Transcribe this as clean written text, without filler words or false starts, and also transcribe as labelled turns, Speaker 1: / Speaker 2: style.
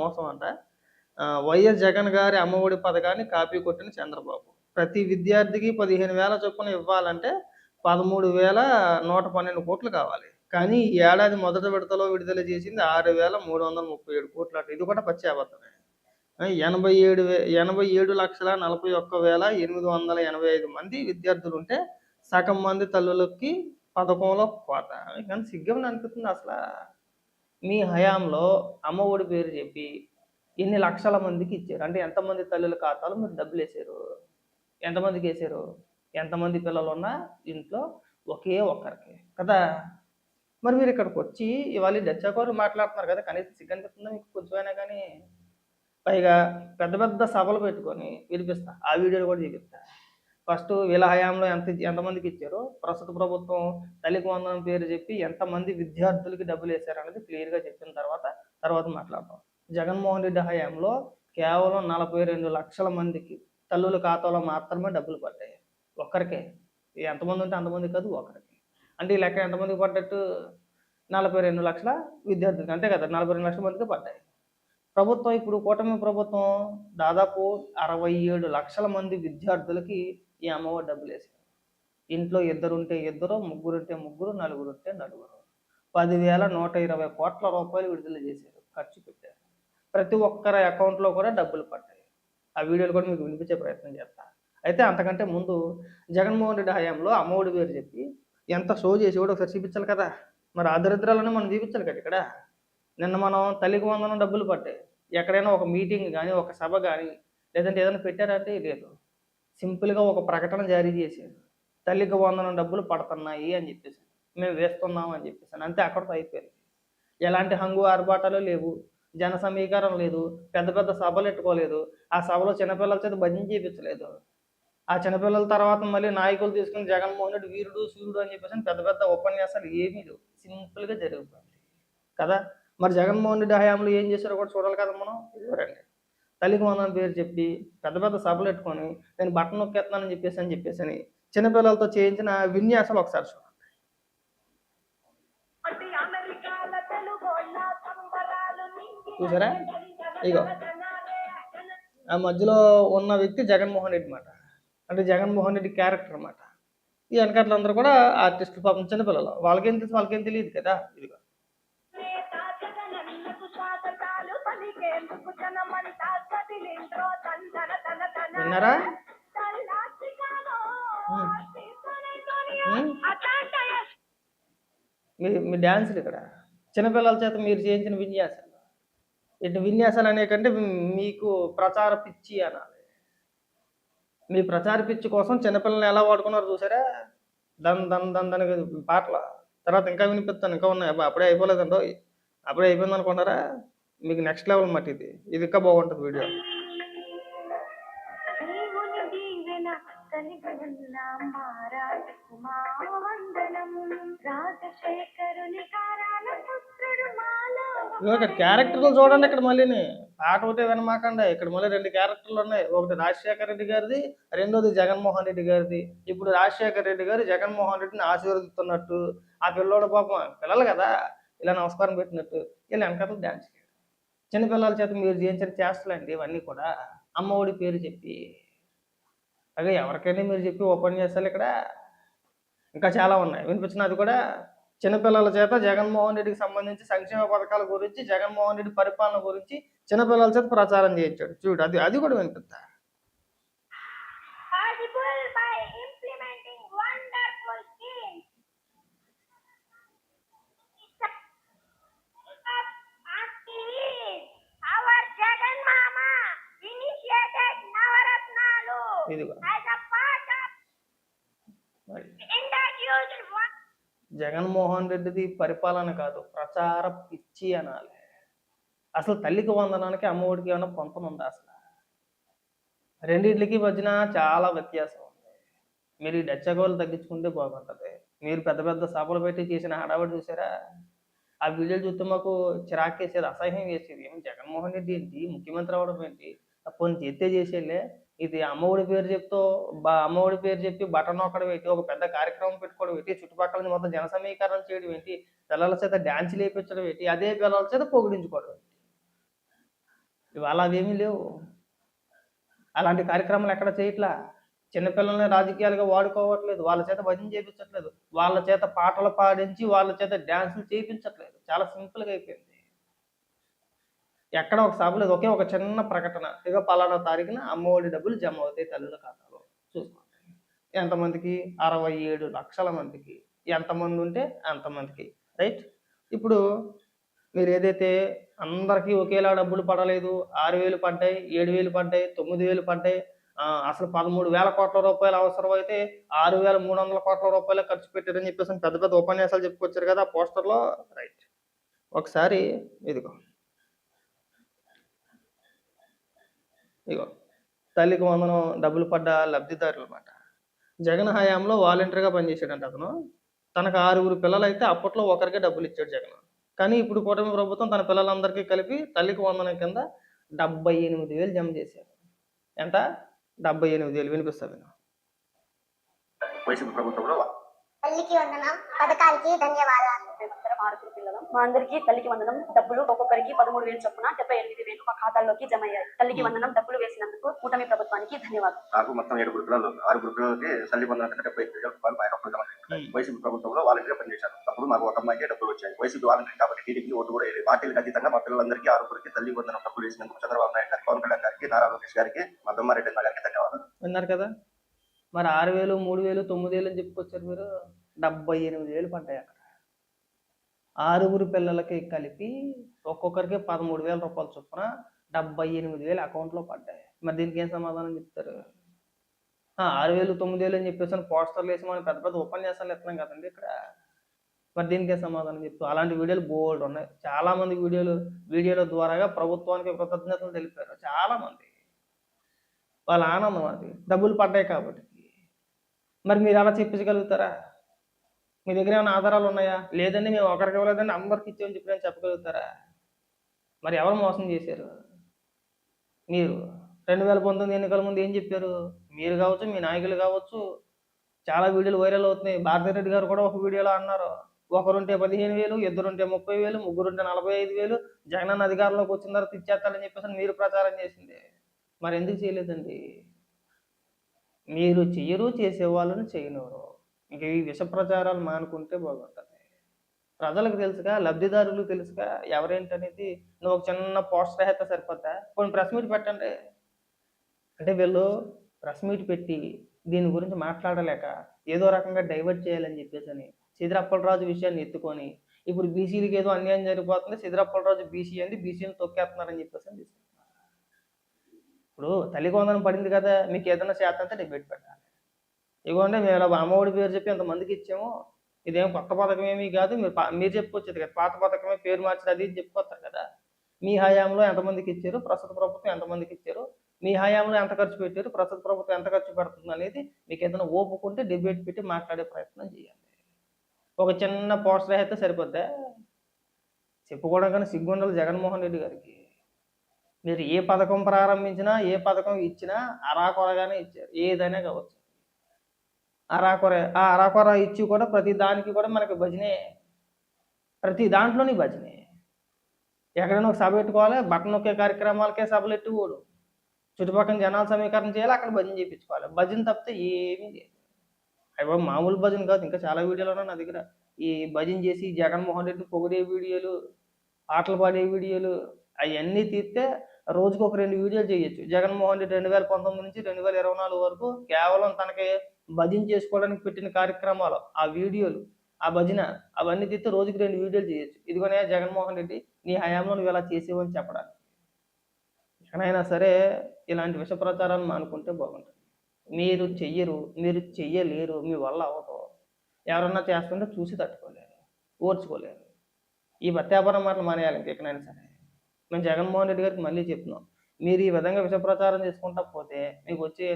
Speaker 1: మోసం అంట. వైఎస్ జగన్ గారి అమ్మఒడి పథకాన్ని కాపీ కొట్టిన చంద్రబాబు. ప్రతి విద్యార్థికి 15,000 చొప్పున ఇవ్వాలంటే 13,112 కోట్లు కావాలి. కానీ ఈ ఏడాది మొదటి విడతలో విడుదల చేసింది 6,337 కోట్లట. ఇది కూడా పచ్చి అబద్ధమే. 87,41,885 మంది విద్యార్థులుంటే సగం మంది తల్లులకి పథకంలో కోత. కానీ సిగ్గేమని అనిపిస్తుంది అసలు. మీ హయాంలో అమ్మఒడి పేరు చెప్పి ఎన్ని లక్షల మందికి ఇచ్చారు? అంటే ఎంతమంది తల్లుల ఖాతాలో మీరు డబ్బులు వేసారు? ఎంతమందికి వేసారు? ఎంతమంది పిల్లలు ఉన్నా ఇంట్లో ఒకే ఒక్కరికి కదా. మరి మీరు ఇక్కడికి వచ్చి ఇవాళ డచ్చాకోరు మాట్లాడుతున్నారు కదా, కనీసం సిగ్గు అనిపిస్తుందా మీకు కొంచెమైనా? కానీ పైగా పెద్ద పెద్ద సభలు పెట్టుకొని వినిపిస్తా, ఆ వీడియోలు కూడా చూపిస్తా. ఫస్ట్ వీళ్ళ హయాంలో ఎంతమందికి ఇచ్చారో, ప్రస్తుత ప్రభుత్వం తల్లికి వందనం పేరు చెప్పి ఎంతమంది విద్యార్థులకి డబ్బులు వేశారు అనేది క్లియర్గా చెప్పిన తర్వాత మాట్లాడతాం. జగన్మోహన్ రెడ్డి హయాంలో కేవలం 42 లక్షల మందికి తల్లుల ఖాతాలో మాత్రమే డబ్బులు పడ్డాయి. ఒక్కరికే. ఎంతమంది ఉంటే అంతమంది కాదు, ఒకరికి. అంటే ఈ లెక్క ఎంతమందికి పడ్డట్టు? 42 లక్షల విద్యార్థులకి, అంతే కదా, 42 లక్షల మందికి పడ్డాయి. ప్రభుత్వం ఇప్పుడు కూటమి ప్రభుత్వం దాదాపు 67 లక్షల మంది విద్యార్థులకి ఈ అమ్మఒడి డబ్బులు వేసారు. ఇంట్లో ఇద్దరుంటే ఇద్దరు, ముగ్గురుంటే ముగ్గురు, నలుగురుంటే నలుగురు. 10,120 కోట్ల రూపాయలు విడుదల చేశారు, ఖర్చు పెట్టారు. ప్రతి ఒక్కరి అకౌంట్లో కూడా డబ్బులు పడ్డాయి. ఆ వీడియోలు కూడా మీకు వినిపించే ప్రయత్నం చేస్తా. అయితే అంతకంటే ముందు జగన్మోహన్ రెడ్డి హయాంలో అమ్మఒడి పేరు చెప్పి ఎంత షో చేసి కూడా ఒకసారి చూపించాలి కదా. మరి ఆ దరిద్రాలను మనం చూపించాలి కదా. ఇక్కడ నిన్న మనం తల్లికి వందనం డబ్బులు పడ్డాయి. ఎక్కడైనా ఒక మీటింగ్ కానీ, ఒక సభ కానీ, లేదంటే ఏదైనా పెట్టారంటే లేదు. సింపుల్గా ఒక ప్రకటన జారీ చేశారు, తల్లికి వందనం డబ్బులు పడుతున్నాయి అని చెప్పేసి, మేము వేస్తున్నాం అని చెప్పేసి, అంతే, అక్కడితో అయిపోయింది. ఎలాంటి హంగు ఆర్భాటాలు లేవు, జన సమీకరణ లేదు, పెద్ద పెద్ద సభలు పెట్టుకోలేదు. ఆ సభలో చిన్నపిల్లల చేత భజన చేయించలేదు. ఆ చిన్నపిల్లల తర్వాత మళ్ళీ నాయకులు తీసుకుని జగన్మోహన్ రెడ్డి వీరుడు సూర్యుడు అని చెప్పేసి పెద్ద పెద్ద ఉపన్యాసాలు ఏమీ లేవు, సింపుల్గా జరిగిపోయింది కదా. మరి జగన్మోహన్ రెడ్డి హయాంలో ఏం చేశారో కూడా చూడాలి కదా మనం. ఇదివరండి తల్లికి వందనం పేరు చెప్పి పెద్ద పెద్ద సభలు పెట్టుకొని నేను బట్టను నొక్కేస్తున్నానని చెప్పేసి చిన్నపిల్లలతో చేయించిన విన్యాసాలు ఒకసారి చూడండి. చూసారా? ఇగో ఆ మధ్యలో ఉన్న వ్యక్తి జగన్మోహన్ రెడ్డి మాట, అంటే జగన్మోహన్ రెడ్డి క్యారెక్టర్ అన్నమాట. ఈ వెనకట్లందరూ కూడా ఆర్టిస్టులు, పాపం చిన్నపిల్లలు, వాళ్ళకేం తెలియదు కదా. ఇదిగో విన్నారా? మీ డ్యాన్సులు ఇక్కడ చిన్నపిల్లల చేత మీరు చేయించిన విన్యాసాలు. ఇటు విన్యాసాలు అనే కంటే మీకు ప్రచార పిచ్చి అనాలి. మీ ప్రచార పిచ్చి కోసం చిన్నపిల్లల్ని ఎలా వాడుకున్నారు చూసారా? దన్ పాటలు. తర్వాత ఇంకా వినిపిస్తాను, ఇంకా ఉన్నాయి. అప్పుడే అయిపోలేదండో, అప్పుడే అయిపోయింది అనుకుంటారా? మీకు నెక్స్ట్ లెవెల్ మట్టి ఇది ఇంకా బాగుంటుంది వీడియో. క్యారెక్టర్లు చూడండి ఇక్కడ. మళ్ళీని పాట ఒకటే వినమాకండి. ఇక్కడ మళ్ళీ 2 క్యారెక్టర్లు ఉన్నాయి. ఒకటి రాజశేఖర రెడ్డి గారిది, రెండోది జగన్మోహన్ రెడ్డి గారిది. ఇప్పుడు రాజశేఖర రెడ్డి గారు జగన్మోహన్ రెడ్డిని ఆశీర్వదిస్తున్నట్టు, ఆ పిల్లోడు పాపం పిల్లలు కదా ఇలా నమస్కారం పెట్టినట్టు ఇలా వెనకాల డ్యాన్స్. చిన్నపిల్లల చేత మీరు చేయించిన చేష్టలండి ఇవన్నీ కూడా. అమ్మఒడి పేరు చెప్పి అదే ఎవరికైనా మీరు చెప్పి ఉపన్యాసాలు ఇక్కడ ఇంకా చాలా ఉన్నాయి, వినిపించిన. అది కూడా చిన్నపిల్లల చేత జగన్మోహన్ రెడ్డికి సంబంధించి సంక్షేమ పథకాల గురించి, జగన్మోహన్ రెడ్డి పరిపాలన గురించి చిన్నపిల్లల చేత ప్రచారం చేయించాడు చూడు. అది కూడా వినిపిస్తా. ఇదిగో జగన్మోహన్ రెడ్డిది పరిపాలన కాదు, ప్రచార పిచ్చి అనాలి. అసలు తల్లికి వందనానికి అమ్మఒడికి ఏమైనా పొంతం ఉందా? అసలు రెండింటికి మధ్యన చాలా వ్యత్యాసం ఉంది. మీరు ఈ డచ్చగోలు తగ్గించుకుంటే బాగుంటుంది. మీరు పెద్ద పెద్ద సభలు పెట్టి చేసిన హడావడి చూసారా? ఆ వీడియోలు చూస్తే మాకు చిరాకేసేది, అసహ్యం వేసేది. ఏమి జగన్మోహన్ రెడ్డి ఏంటి, ముఖ్యమంత్రి అవ్వడం ఏంటి, కొన్ని చేస్తే చేసేలే. ఇది అమ్మఒడి పేరు అమ్మఒడి పేరు చెప్పి బటన్ నొక్కడం ఏంటి, ఒక పెద్ద కార్యక్రమం పెట్టుకోవడం ఏంటి, చుట్టుపక్కల మొత్తం జన సమీకరణ చేయడం ఏంటి, పిల్లల చేత డాన్సులు వేయించడం ఏంటి, అదే పిల్లల చేత పొగిడించుకోవడం ఏంటి. ఇవాళ అవేమీ లేవు. అలాంటి కార్యక్రమాలు ఎక్కడ చేయట్లా. చిన్నపిల్లల్ని రాజకీయాలుగా వాడుకోవట్లేదు. వాళ్ళ చేత భజన చేపించట్లేదు. వాళ్ళ చేత పాటలు పాడించి, వాళ్ళ చేత డాన్సులు చేపించట్లేదు. చాలా సింపుల్‌గా అయిపోయింది. ఎక్కడ ఒక సభ లేదు. ఒకే ఒక చిన్న ప్రకటన. ఇగో పలానా తారీఖున అమ్మఒడి డబ్బులు జమ అవుతాయి తల్లుల ఖాతాలో. చూసుకోండి. ఎంతమందికి? 67,00,000 మందికి. ఎంతమంది ఉంటే అంతమందికి. రైట్? ఇప్పుడు మీరేదైతే అందరికీ ఒకేలా డబ్బులు పడలేదు. 6,000 పడ్డాయి, 7,000 పడ్డాయి, 9,000 పడ్డాయి. అసలు 13,000 కోట్ల అవసరమైతే 6,300 కోట్ల రూపాయలే ఖర్చు పెట్టారని చెప్పేసని పెద్ద పెద్ద ఉపన్యాసాలు చెప్పుకొచ్చారు కదా! ఆ పోస్టర్‌లో. రైట్. ఒకసారి ఇదిగో. ఇగో. తల్లికి వందనం డబ్బులు పడ్డ లబ్ధిదారులమాట. జగన్ హయాంలో వాలంటీర్‌గా పనిచేసాడంట అతను. తనకు 6గురు పిల్లలైతే అప్పట్లో ఒకరికే డబ్బులిచ్చాడు జగన్. కానీ ఇప్పుడు కూటమి ప్రభుత్వం తన పిల్లలందరికీ కలిపి తల్లికి వందనం కింద 78,000 జమ చేశారు. ఎంత? 78,000 వినిపిస్తా విను.
Speaker 2: వైసీపీ ప్రభుత్వంలో తల్లికి వందనం పథకానికి ధన్యవాదాలు.
Speaker 3: మేమందరం 6 పిల్లలం. మా అందరికీ తల్లికి వందనం డబ్బులు ఒక్కొక్కరికి 13,000 చొప్పున 78,000 మా ఖాతాల్లోకి జమ అయ్యాయి. తల్లికి వందనం డబ్బులు వేసినందుకు కూటమి ప్రభుత్వానికి ధన్యవాదాలు.
Speaker 2: నాకు మొత్తం 7 పిల్లలు, 6 పిల్లలకి తల్లి వందనం కింద 75,000 రూపాయలు మా అకౌంట్లో జమ అయ్యాయి. వైసీపీ ప్రభుత్వంలో వాలంటీర్గా పనిచేశాను. అప్పుడు మాకు ఒక అమ్మాయికి డబ్బులు వచ్చాయి. వైసీపీ వాలంటీర్ కాబట్టి టీడీపీ ఓటు కూడా వేయలేదు. పార్టీలకు అతీతంగా మా పిల్లలందరికీ 6 తల్లి వందనం డబ్బులు వేసినందుకు చంద్రబాబు నాయుడు గారికి, పవన్ కళ్యాణ్ గారికి, నారా లోకేష్ గారికి, మా బొమ్మారెడ్డి అన్న గారికి ధన్యవాదాలు.
Speaker 1: విన్నారు కదా! మరి 6,000, 3,000, 9,000 అని చెప్పుకొచ్చారు మీరు. 78,000 పడ్డాయి అక్కడ. 6గురు పిల్లలకి కలిపి ఒక్కొక్కరికి 13,000 రూపాయల చొప్పున 78,000 అకౌంట్లో పడ్డాయి. మరి దీనికి ఏం సమాధానం చెప్తారు? 6,000, 9,000 అని చెప్పేసి పోస్టర్లు వేసి మనం పెద్ద పెద్ద ఉపన్యాసాలు ఇస్తున్నాం కదండి ఇక్కడ. మరి దీనికి ఏం సమాధానం చెప్తారు? అలాంటి వీడియోలు బోల్డ్ ఉన్నాయి. చాలా మంది వీడియోల ద్వారాగా ప్రభుత్వానికి కృతజ్ఞతలు తెలిపారు చాలా మంది. వాళ్ళ ఆనందం అది. డబ్బులు పడ్డాయి కాబట్టి. మరి మీరు అలా చెప్పించగలుగుతారా? మీ దగ్గర ఏమైనా ఆధారాలు ఉన్నాయా? లేదండి మేము ఒకరికి ఇవ్వలేదండి అందరికి ఇచ్చామని చెప్పి నేను చెప్పగలుగుతారా? మరి ఎవరు మోసం చేశారు? మీరు. 2019 ఎన్నికల ముందు ఏం చెప్పారు? మీరు కావచ్చు, మీ నాయకులు కావచ్చు, చాలా వీడియోలు వైరల్ అవుతున్నాయి. భారతిరెడ్డి గారు కూడా ఒక వీడియోలో అన్నారు. ఒకరుంటే 15,000, ఇద్దరుంటే 30,000, ముగ్గురుంటే 45,000, జగనన్న అధికారంలోకి వచ్చిన తర్వాత ఇచ్చేస్తారని చెప్పేసి మీరు ప్రచారం చేసింది. మరి ఎందుకు చేయలేదండి? మీరు చెయ్యరు, చేసేవాళ్ళని చేయనివ్వరు. ఇంక ఈ విష ప్రచారాలు మానుకుంటే బాగుంటుంది. ప్రజలకు తెలుసుగా, లబ్ధిదారులు తెలుసుగా ఎవరేంటనేది. నువ్వు ఒక చిన్న పోస్టర్ వేస్తే సరిపోద్దా? కొన్ని ప్రెస్ మీట్ పెట్టండి. అంటే వీళ్ళు ప్రెస్ మీట్ పెట్టి దీని గురించి మాట్లాడలేక ఏదో రకంగా డైవర్ట్ చేయాలని చెప్పేసి సిద్దిరప్పలరాజు విషయాన్ని ఎత్తుకొని ఇప్పుడు బీసీలకి ఏదో అన్యాయం జరిగిపోతుంది, సిద్దిరప్పలరాజు బీసీ అండి, బీసీని తొక్కేస్తున్నారని చెప్పేసి తీసుకుంటున్నారు. ఇప్పుడు తల్లికి వందనం పడింది కదా, మీకు ఏదైనా శాతంతో డిబేట్ పెట్టాలి. ఇదిగోండి మేము ఇలా అమ్మఒడి పేరు చెప్పి ఎంతమందికి ఇచ్చాము, ఇదేం కొత్త పథకం ఏమీ కాదు, మీరు చెప్పుకొచ్చేది కదా, పాత పథకమే పేరు మార్చి అది చెప్పుకోస్తారు కదా. మీ హయాంలో ఎంతమందికి ఇచ్చారు, ప్రస్తుత ప్రభుత్వం ఎంతమందికి ఇచ్చారు, మీ హయాంలో ఎంత ఖర్చు పెట్టారు, ప్రస్తుత ప్రభుత్వం ఎంత ఖర్చు పెడుతుంది అనేది మీకు ఏదైనా ఓపుకుంటే డిబేట్ పెట్టి మాట్లాడే ప్రయత్నం చేయాలి. ఒక చిన్న పోస్టర్ అయితే సరిపోద్దా? చెప్పుకోవడం కానీ సిగ్గుండాలి జగన్మోహన్ రెడ్డి గారికి. మీరు ఏ పథకం ప్రారంభించినా, ఏ పథకం ఇచ్చినా అరాకొరగానే ఇచ్చారు. ఏదైనా కావచ్చు. అరాకొర ఇచ్చి కూడా ప్రతి దానికి కూడా మనకి భజనే. ప్రతి దాంట్లోని భజనే. ఎక్కడైనా ఒక సభ పెట్టుకోవాలి, బటన్ నొక్కే కార్యక్రమాలకే సభలు ఎట్టుకోడు. చుట్టుపక్కల జనాల సమీకరణ చేయాలి, అక్కడ భజన చేయించుకోవాలి. భజన తప్పితే ఏమీ లేదు. అవి మామూలు భజన కాదు, ఇంకా చాలా వీడియోలు ఉన్నాయి నా దగ్గర. ఈ భజన చేసి జగన్మోహన్ రెడ్డి పొగిడే వీడియోలు, పాటలు పాడే వీడియోలు అవన్నీ తీస్తే రోజుకు ఒక 2 వీడియోలు చేయొచ్చు. జగన్మోహన్ రెడ్డి 2019 నుంచి 2024 వరకు కేవలం తనకి భజన చేసుకోవడానికి పెట్టిన కార్యక్రమాలు, ఆ వీడియోలు, ఆ భజన అవన్నీ తీస్తే రోజుకి 2 వీడియోలు చేయొచ్చు. ఇదిగోనే జగన్మోహన్ రెడ్డి నీ హయాంలో నువ్వు ఇలా చేసేవని చెప్పడానికి. ఎక్కడైనా సరే ఇలాంటి విష ప్రచారాలు మానుకుంటే బాగుంటుంది. మీరు చెయ్యరు, మీరు చెయ్యలేరు, మీ వల్ల అవ్వదు. ఎవరన్నా చేస్తుంటే చూసి తట్టుకోలేరు, ఓర్చుకోలేరు. ఈ ప్రత్యాపరం మాటలు మానేయాలి ఇంకెక్కడైనా సరే. మేము జగన్మోహన్ రెడ్డి గారికి మళ్ళీ చెప్తున్నాం, మీరు ఈ విధంగా విష ప్రచారం చేసుకుంటా పోతే మీకు వచ్చే